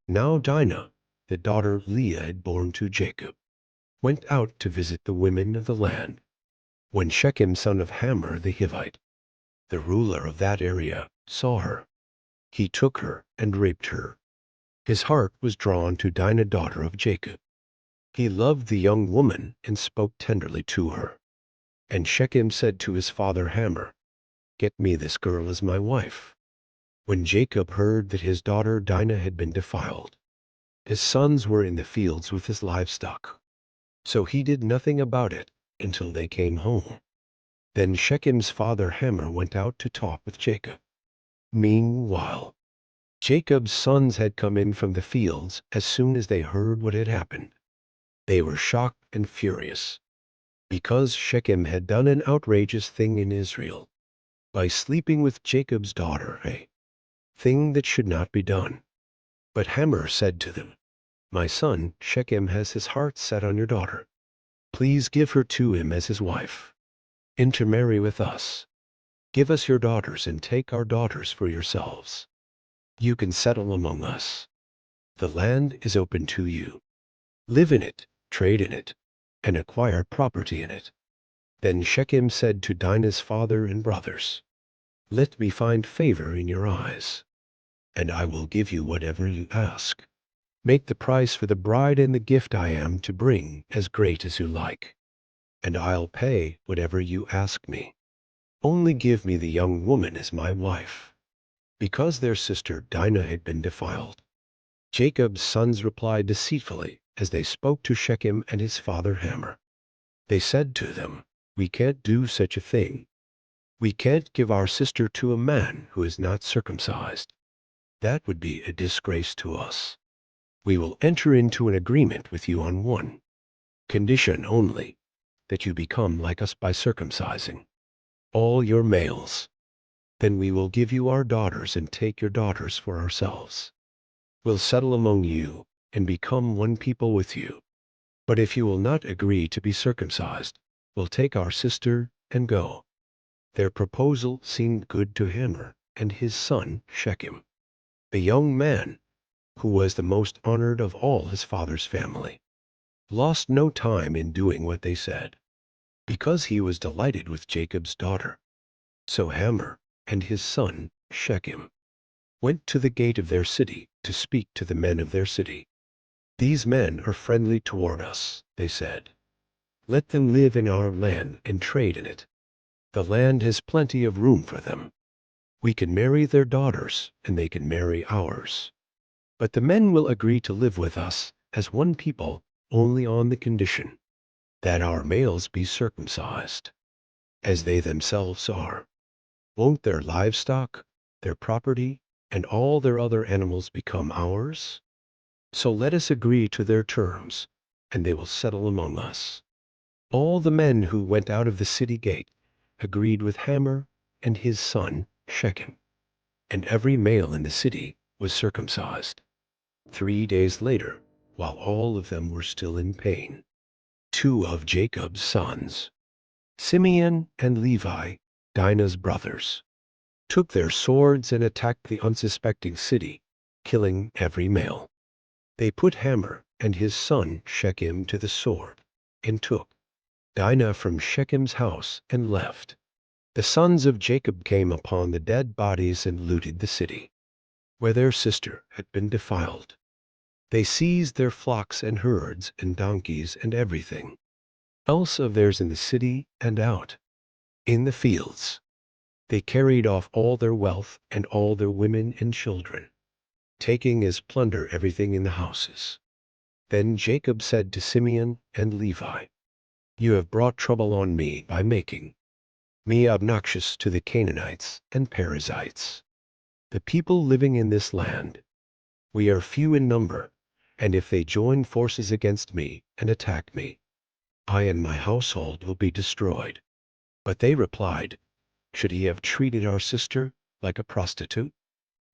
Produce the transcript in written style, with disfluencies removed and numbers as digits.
Now Dinah, the daughter of Leah had borne to Jacob, went out to visit the women of the land. When Shechem son of Hamor the Hivite, the ruler of that area, saw her, he took her and raped her. His heart was drawn to Dinah daughter of Jacob. He loved the young woman and spoke tenderly to her. And Shechem said to his father Hamor, "Get me this girl as my wife." When Jacob heard that his daughter Dinah had been defiled, his sons were in the fields with his livestock. So he did nothing about it until they came home. Then Shechem's father Hamor went out to talk with Jacob. Meanwhile, Jacob's sons had come in from the fields as soon as they heard what had happened. They were shocked and furious, because Shechem had done an outrageous thing in Israel by sleeping with Jacob's daughter, a thing that should not be done. But Hamor said to them, "My son Shechem has his heart set on your daughter. Please give her to him as his wife. Intermarry with us. Give us your daughters and take our daughters for yourselves. You can settle among us. The land is open to you. Live in it, trade in it, and acquire property in it." Then Shechem said to Dinah's father and brothers, "Let me find favor in your eyes, and I will give you whatever you ask. Make the price for the bride and the gift I am to bring as great as you like, and I'll pay whatever you ask me. Only give me the young woman as my wife." Because their sister Dinah had been defiled, Jacob's sons replied deceitfully as they spoke to Shechem and his father Hamor. They said to them, "We can't do such a thing. We can't give our sister to a man who is not circumcised. That would be a disgrace to us. We will enter into an agreement with you on one condition only, that you become like us by circumcising all your males. Then we will give you our daughters and take your daughters for ourselves. We'll settle among you and become one people with you. But if you will not agree to be circumcised, we'll take our sister and go." Their proposal seemed good to Hamor and his son Shechem. The young man, who was the most honored of all his father's family, lost no time in doing what they said, because he was delighted with Jacob's daughter. So Hamor and his son Shechem went to the gate of their city to speak to the men of their city. "These men are friendly toward us," they said. "Let them live in our land and trade in it. The land has plenty of room for them. We can marry their daughters, and they can marry ours. But the men will agree to live with us as one people only on the condition that our males be circumcised, as they themselves are. Won't their livestock, their property, and all their other animals become ours? So let us agree to their terms, and they will settle among us." All the men who went out of the city gate agreed with Hamor and his son Shechem, and every male in the city was circumcised. 3 days later, while all of them were still in pain, two of Jacob's sons, Simeon and Levi, Dinah's brothers, took their swords and attacked the unsuspecting city, killing every male. They put Hamor and his son Shechem to the sword, and took Dinah from Shechem's house and left. The sons of Jacob came upon the dead bodies and looted the city, where their sister had been defiled. They seized their flocks and herds and donkeys and everything else of theirs in the city and out in the fields. They carried off all their wealth and all their women and children, taking as plunder everything in the houses. Then Jacob said to Simeon and Levi, "You have brought trouble on me by making me obnoxious to the Canaanites and Perizzites, the people living in this land. We are few in number, and if they join forces against me and attack me, I and my household will be destroyed." But they replied, "Should he have treated our sister like a prostitute?